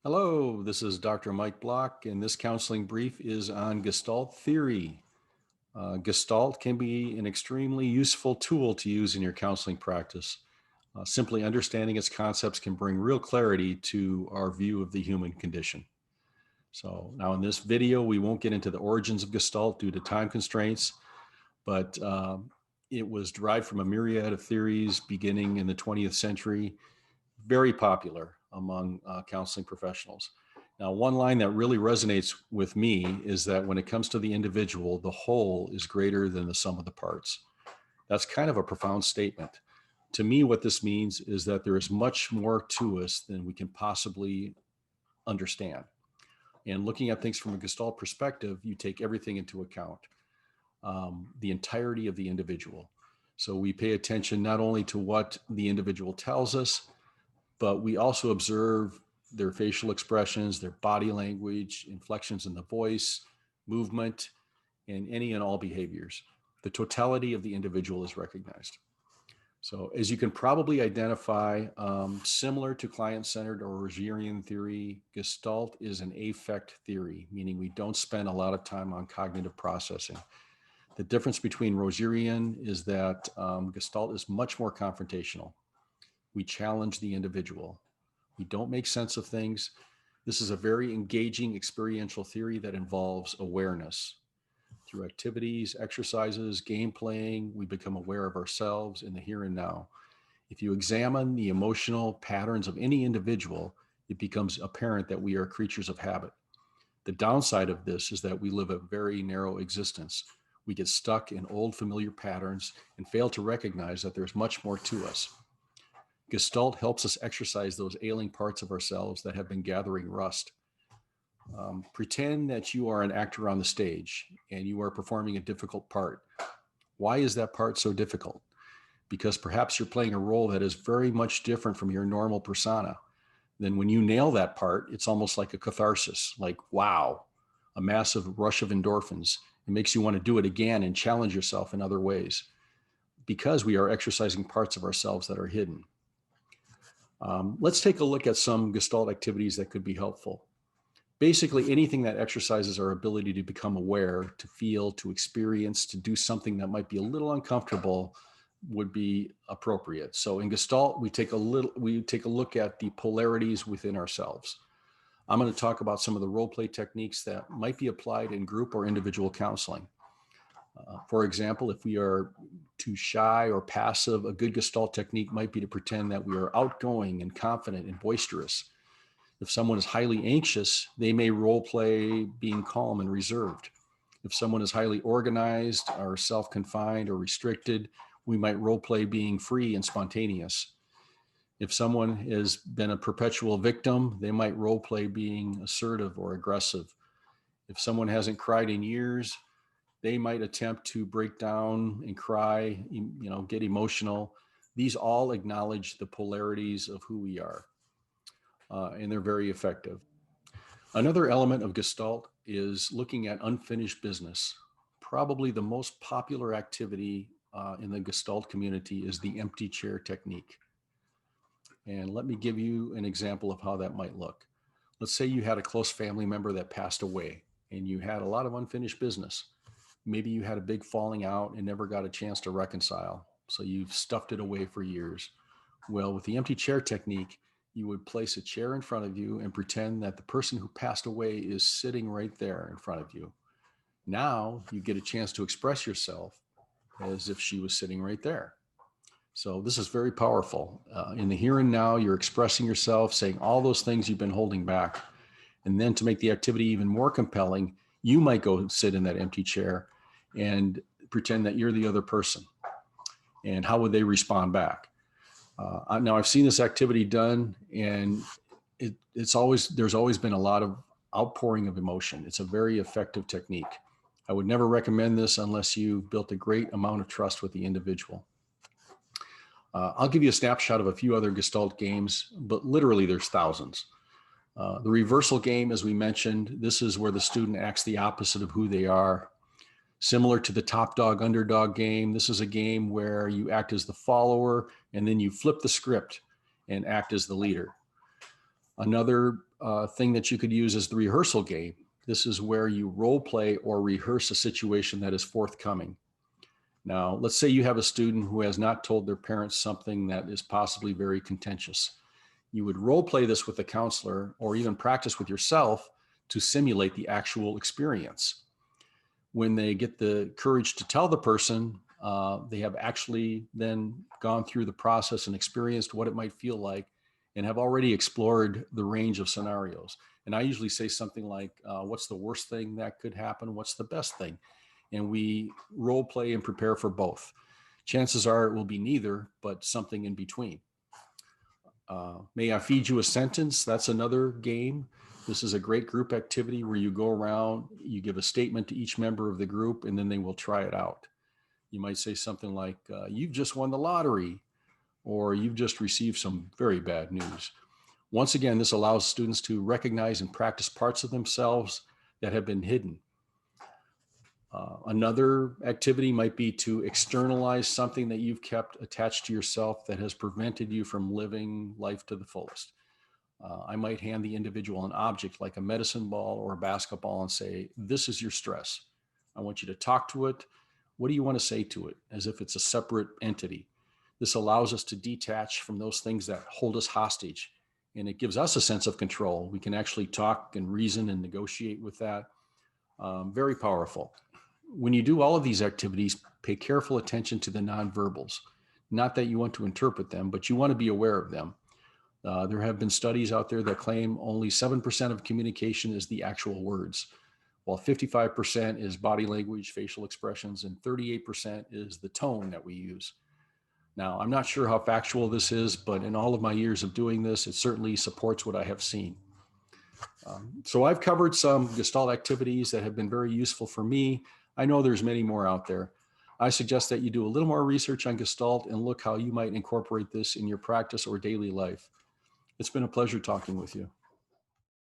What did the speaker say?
Hello, this is Dr. Mike Block, and this counseling brief is on Gestalt Theory. Gestalt can be an extremely useful tool to use in your counseling practice. Simply understanding its concepts can bring real clarity to our view of the human condition. So now in this video, we won't get into the origins of Gestalt due to time constraints, but it was derived from a myriad of theories beginning in the 20th century, very popular among counseling professionals. Now, one line that really resonates with me is that when it comes to the individual, the whole is greater than the sum of the parts. That's kind of a profound statement. To me, what this means is that there is much more to us than we can possibly understand. And looking at things from a Gestalt perspective, you take everything into account, the entirety of the individual. So we pay attention not only to what the individual tells us, but we also observe their facial expressions, their body language, inflections in the voice, movement, and any and all behaviors. The totality of the individual is recognized. So as you can probably identify, similar to client-centered or Rogerian theory, Gestalt is an affect theory, meaning we don't spend a lot of time on cognitive processing. The difference between Rogerian is that Gestalt is much more confrontational. We challenge the individual. We don't make sense of things. This is a very engaging experiential theory that involves awareness. Through activities, exercises, game playing, we become aware of ourselves in the here and now. If you examine the emotional patterns of any individual, it becomes apparent that we are creatures of habit. The downside of this is that we live a very narrow existence. We get stuck in old familiar patterns and fail to recognize that there's much more to us. Gestalt helps us exercise those ailing parts of ourselves that have been gathering rust. Pretend that you are an actor on the stage and you are performing a difficult part. Why is that part so difficult? Because perhaps you're playing a role that is very much different from your normal persona. Then when you nail that part, it's almost like a catharsis, like, wow, a massive rush of endorphins. It makes you want to do it again and challenge yourself in other ways because we are exercising parts of ourselves that are hidden. Let's take a look at some Gestalt activities that could be helpful. Basically, anything that exercises our ability to become aware, to feel, to experience, to do something that might be a little uncomfortable would be appropriate. So in Gestalt, we take a look at the polarities within ourselves. I'm going to talk about some of the role play techniques that might be applied in group or individual counseling. For example, if we are too shy or passive, a good Gestalt technique might be to pretend that we are outgoing and confident and boisterous. If someone is highly anxious, they may role play being calm and reserved. If someone is highly organized or self-confined or restricted, we might role play being free and spontaneous. If someone has been a perpetual victim, they might role play being assertive or aggressive. If someone hasn't cried in years, they might attempt to break down and cry, get emotional. These all acknowledge the polarities of who we are, and they're very effective. Another element of Gestalt is looking at unfinished business. Probably the most popular activity in the Gestalt community is the empty chair technique. And let me give you an example of how that might look. Let's say you had a close family member that passed away and you had a lot of unfinished business. Maybe you had a big falling out and never got a chance to reconcile. So you've stuffed it away for years. Well, with the empty chair technique, you would place a chair in front of you and pretend that the person who passed away is sitting right there in front of you. Now you get a chance to express yourself as if she was sitting right there. So this is very powerful. In the here and now, you're expressing yourself, saying all those things you've been holding back. And then to make the activity even more compelling, you might go sit in that empty chair and pretend that you're the other person. And how would they respond back? Now I've seen this activity done, and there's always been a lot of outpouring of emotion. It's a very effective technique. I would never recommend this unless you've built a great amount of trust with the individual. I'll give you a snapshot of a few other Gestalt games, but literally there's thousands. The reversal game, as we mentioned, this is where the student acts the opposite of who they are. Similar to the top dog, underdog game, this is a game where you act as the follower and then you flip the script and act as the leader. Another thing that you could use is the rehearsal game. This is where you role play or rehearse a situation that is forthcoming. Now, let's say you have a student who has not told their parents something that is possibly very contentious. You would role play this with a counselor or even practice with yourself to simulate the actual experience. When they get the courage to tell the person, they have actually then gone through the process and experienced what it might feel like and have already explored the range of scenarios. And I usually say something like, what's the worst thing that could happen? What's the best thing? And we role play and prepare for both. Chances are it will be neither, but something in between. May I feed you a sentence? That's another game. This is a great group activity where you go around, you give a statement to each member of the group, and then they will try it out. You might say something like, you've just won the lottery, or you've just received some very bad news. Once again, this allows students to recognize and practice parts of themselves that have been hidden. Another activity might be to externalize something that you've kept attached to yourself that has prevented you from living life to the fullest. I might hand the individual an object like a medicine ball or a basketball and say, this is your stress. I want you to talk to it. What do you want to say to it? As if it's a separate entity. This allows us to detach from those things that hold us hostage. And it gives us a sense of control. We can actually talk and reason and negotiate with that. Very powerful. When you do all of these activities, pay careful attention to the nonverbals. Not that you want to interpret them, but you want to be aware of them. There have been studies out there that claim only 7% of communication is the actual words, while 55% is body language, facial expressions, and 38% is the tone that we use. Now, I'm not sure how factual this is, but in all of my years of doing this, it certainly supports what I have seen. So I've covered some Gestalt activities that have been very useful for me. I know there's many more out there. I suggest that you do a little more research on Gestalt and look how you might incorporate this in your practice or daily life. It's been a pleasure talking with you.